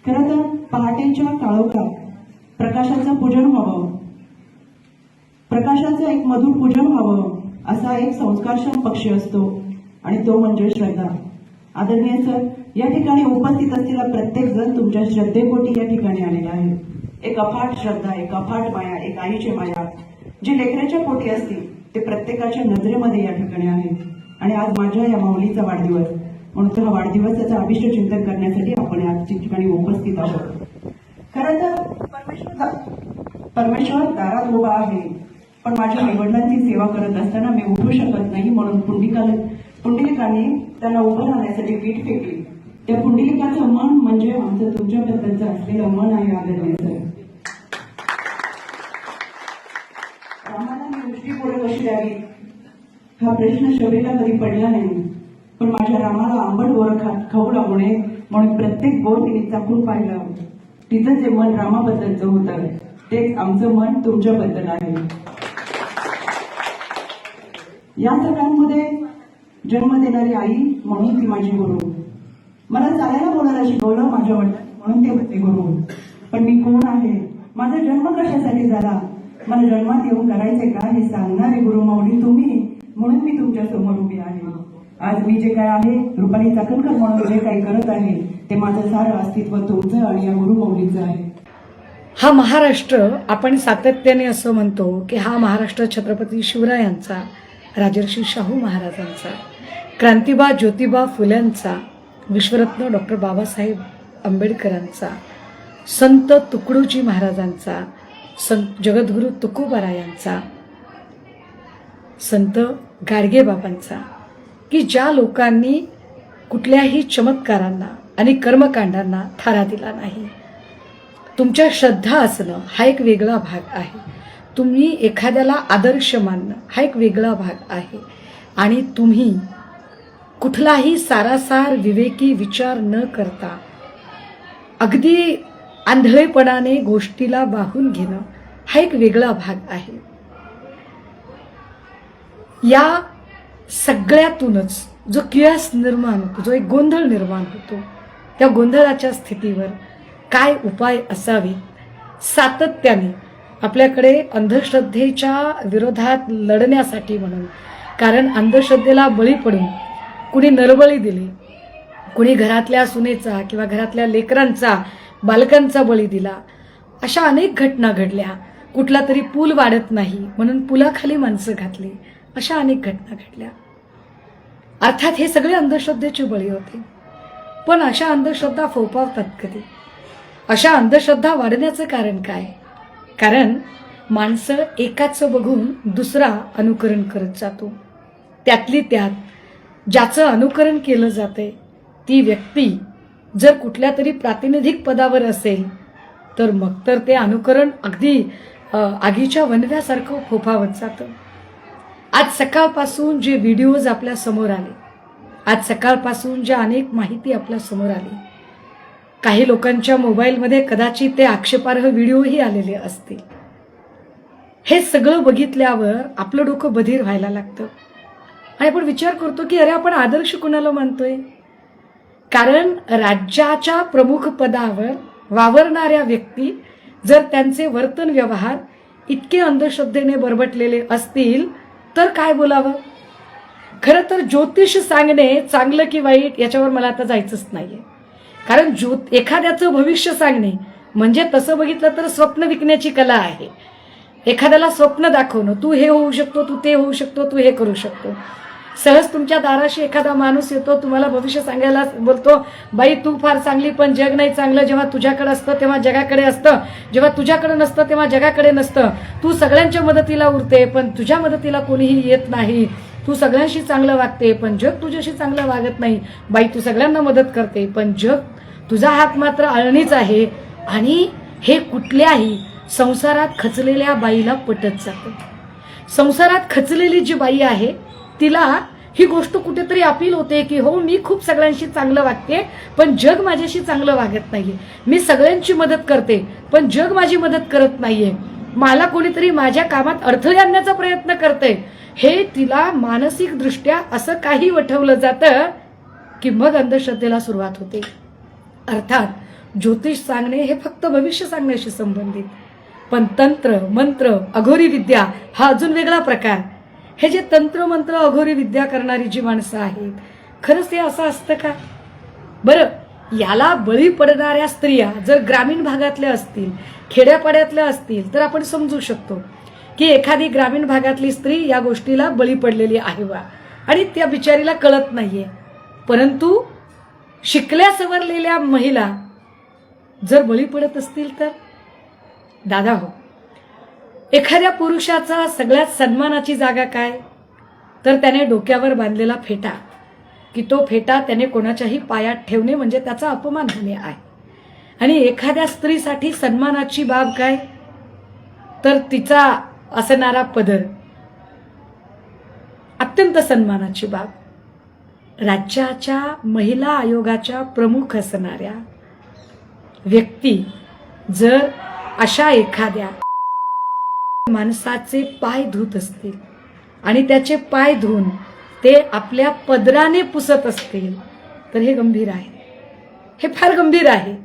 खरं तर पहाटेच्या काळोखात प्रकाशाचं पूजन व्हावं, प्रकाशाचं एक मधुर पूजन व्हावं असा एक संस्कारक्षम पक्षी असतो आणि तो म्हणजे श्रद्धा. आदरणीय सर, या ठिकाणी उपस्थित असलेला प्रत्येक जण तुमच्या श्रद्धेपोटी या ठिकाणी आलेला आहे. एक अफाट श्रद्धा, एक अफाट माया, एक आईची माया जी लेकराच्या पोटी असते ते प्रत्येकाच्या नजरेमध्ये या ठिकाणी आहे. आणि आज माझ्या या माऊलीचा वाढदिवस, म्हणून हा वाढदिवसाचं अभिष्ट चिंतन करण्यासाठी आपण आज ठिकाणी उपस्थित आहोत. खरं तर परमेश्वर दारात उभा आहे, पण माझ्या आईवडिलांची सेवा करत असताना मी उठू शकत नाही, म्हणून पुंडलिकाने त्यांना उभं राहण्यासाठी वीट फेकली. त्या पुंडलिकाचं मन म्हणजे आमचं तुमच्याबद्दलचं असलेलं मन आहे. आदरणीय सर, रामाला मी उष्टी पुढे कशी द्यावी हा प्रश्न शबरीला कधी पडला नाही, पण माझ्या रामाला आंबट बोर खाऊ लागू नये म्हणून प्रत्येक बोर तिने चाकून पाहिलं. तिचं जे मन रामाबद्दलचं होतं तेच आमचं मन तुमच्याबद्दल आहे. या सगळ्यांमध्ये जन्म देणारी आई म्हणून ती माझी गुरु. मला चालायला बोलायला शिकवलं माझ्या वडिलांनी, म्हणून ते होते गुरु. पण मी कोण आहे, माझा जन्म कशासाठी झाला, मला जन्मात येऊन करायचे का हे सांगणारे गुरु माऊली तुम्ही, म्हणून मी तुमच्या समोर उभी आहे. आज मी जे काय आहे, रुपाली चाकणकर म्हणून जे काही करत आहे ते माझं सारं अस्तित्व तुमचं आणि या गुरु माऊलीचं आहे. हा महाराष्ट्र, आपण सातत्याने असं म्हणतो की हा महाराष्ट्र छत्रपती शिवरायांचा, राजर्षी शाहू महाराजांचा, क्रांतिबा ज्योतिबा फुल्यांचा, विश्वरत्न डॉक्टर बाबासाहेब आंबेडकरांचा, संत तुकडोजी महाराजांचा, संत जगद्गुरु तुकोबारायांचा, संत गाडगेबाबांचा, की ज्या लोकांनी कुठल्याही चमत्कारांना आणि कर्मकांडांना थारा दिला नाही. तुमच्या श्रद्धा असणं हा एक वेगळा भाग आहे. तुम्ही एखाद्याला आदर्श मानणं हा एक वेगळा भाग आहे. आणि तुम्ही कुठलाही सारासार विवेकी विचार न करता अगदी आंधळेपणाने गोष्टीला वाहून घेणं हा एक वेगळा भाग आहे. या सगळ्यातूनच जो कियास निर्माण होतो, जो एक गोंधळ निर्माण होतो, त्या गोंधळाच्या स्थितीवर काय उपाय असावे, सातत्याने आपल्याकडे अंधश्रद्धेच्या विरोधात लढण्यासाठी म्हणून, कारण अंधश्रद्धेला बळी पडून कुणी नरबळी दिली, कुणी घरातल्या सुनेचा किंवा घरातल्या लेकरांचा बालकांचा बळी दिला, अशा अनेक घटना घडल्या. कुठला तरी पूल वाढत नाही म्हणून पुलाखाली माणसं घातली, अशा अनेक घटना घडल्या. अर्थात हे सगळे अंधश्रद्धेचे बळी होते. पण अशा अंधश्रद्धा फोफावतात कधी? अशा अंधश्रद्धा वाढण्याचं कारण काय? कारण माणसं एकाचं बघून दुसरा अनुकरण करत जातो. त्यातली त्यात ज्याचं अनुकरण केलं जातंय ती व्यक्ती जर कुठल्या तरी प्रातिनिधिक पदावर असेल तर मग तर ते अनुकरण अगदी आगीच्या वणव्यासारखं फोफावत जातं. आज सकाळपासून जे व्हिडिओज आपल्या समोर आले, आज सकाळपासून ज्या अनेक माहिती आपल्या समोर आली, काही लोकांच्या मोबाईलमध्ये कदाचित ते आक्षेपार्ह व्हिडिओही आलेले असतील. हे सगळं बघितल्यावर आपलं डोकं बधीर व्हायला लागतं आणि आपण विचार करतो की अरे आपण आदर्श कुणाला मानतोय? कारण राज्याच्या प्रमुख पदावर वावरणाऱ्या व्यक्ती जर त्यांचे वर्तन व्यवहार इतके अंधश्रद्धेने बरबटलेले असतील तर काय बोलावं? खरं तर ज्योतिष सांगणे चांगलं की वाईट याच्यावर मला आता जायचंच नाहीये. कारण एखाद्याचं भविष्य सांगणे म्हणजे तसं बघितलं तर स्वप्न विकण्याची कला आहे. एखाद्याला स्वप्न दाखवणं, तू हे होऊ शकतो, तू ते होऊ शकतो, तू हे करू शकतो. सहज तुमच्या दाराशी एखादा माणूस येतो, तुम्हाला भविष्य सांगायला बोलतो, बाई तू फार चांगली पण जग नाही चांगलं. जेव्हा तुझ्याकडे असतं तेव्हा जगाकडे असतं, जेव्हा तुझ्याकडे नसतं तेव्हा जगाकडे नसतं. तू सगळ्यांच्या मदतीला उरते पण तुझ्या मदतीला कोणीही येत नाही. तू सगळ्यांशी चांगलं वागते पण जग तुझ्याशी चांगलं वागत नाही. बाई तू सगळ्यांना मदत करते पण जग तुझा हात मात्र अळणीच आहे. आणि हे कुठल्याही संसारात खचलेल्या बाईला पटत जातं. संसारात खचलेली जी बाई आहे तिला ही गोष्ट कुठेतरी अपील होते की हो मी खूप सगळ्यांशी चांगलं वागते पण जग माझ्याशी चांगलं वागत नाहीये. मी सगळ्यांची मदत करते पण जग माझी मदत करत नाहीये. मला कोणीतरी माझ्या कामात अडथळे आणण्याचा प्रयत्न करते. हे तिला मानसिक दृष्ट्या असं काही वठवलं जातं की मग अंधश्रद्धेला सुरुवात होते. अर्थात ज्योतिष सांगणे हे फक्त भविष्य सांगण्याशी संबंधित, पण तंत्र मंत्र अघोरी विद्या हा अजून वेगळा प्रकार. हे जे तंत्र मंत्र अघोरी विद्या करणारी जी माणसं आहेत, खरंच हे असं असतं का? बरं, याला बळी पडणाऱ्या स्त्रिया जर ग्रामीण भागातल्या असतील, खेड्यापाड्यातल्या असतील, तर आपण समजू शकतो की एखादी ग्रामीण भागातली स्त्री या गोष्टीला बळी पडलेली आहे वा, आणि त्या बिचारीला कळत नाहीये. परंतु शिकल्या सवरलेल्या महिला जर बळी पडत असतील तर दादा हो, एखाद्या पुरुषाचा सगळ्यात सन्मानाची जागा काय? तर त्याने डोक्यावर बांधलेला फेटा, की तो फेटा त्याने कोणाच्याही पायात ठेवणे म्हणजे त्याचा अपमान होणे आहे. आणि एखाद्या स्त्रीसाठी सन्मानाची बाब काय? तर तिचा असणारा पदर, अत्यंत सन्मानाची बाब. राज्याच्या महिला आयोगाच्या प्रमुख असणाऱ्या व्यक्ती जर अशा एखाद्या माणसाचे पाय धुत असतील आणि त्याचे पाय धुवून ते आपल्या पदराने पुसत असतील, तर हे गंभीर आहे, हे फार गंभीर आहे.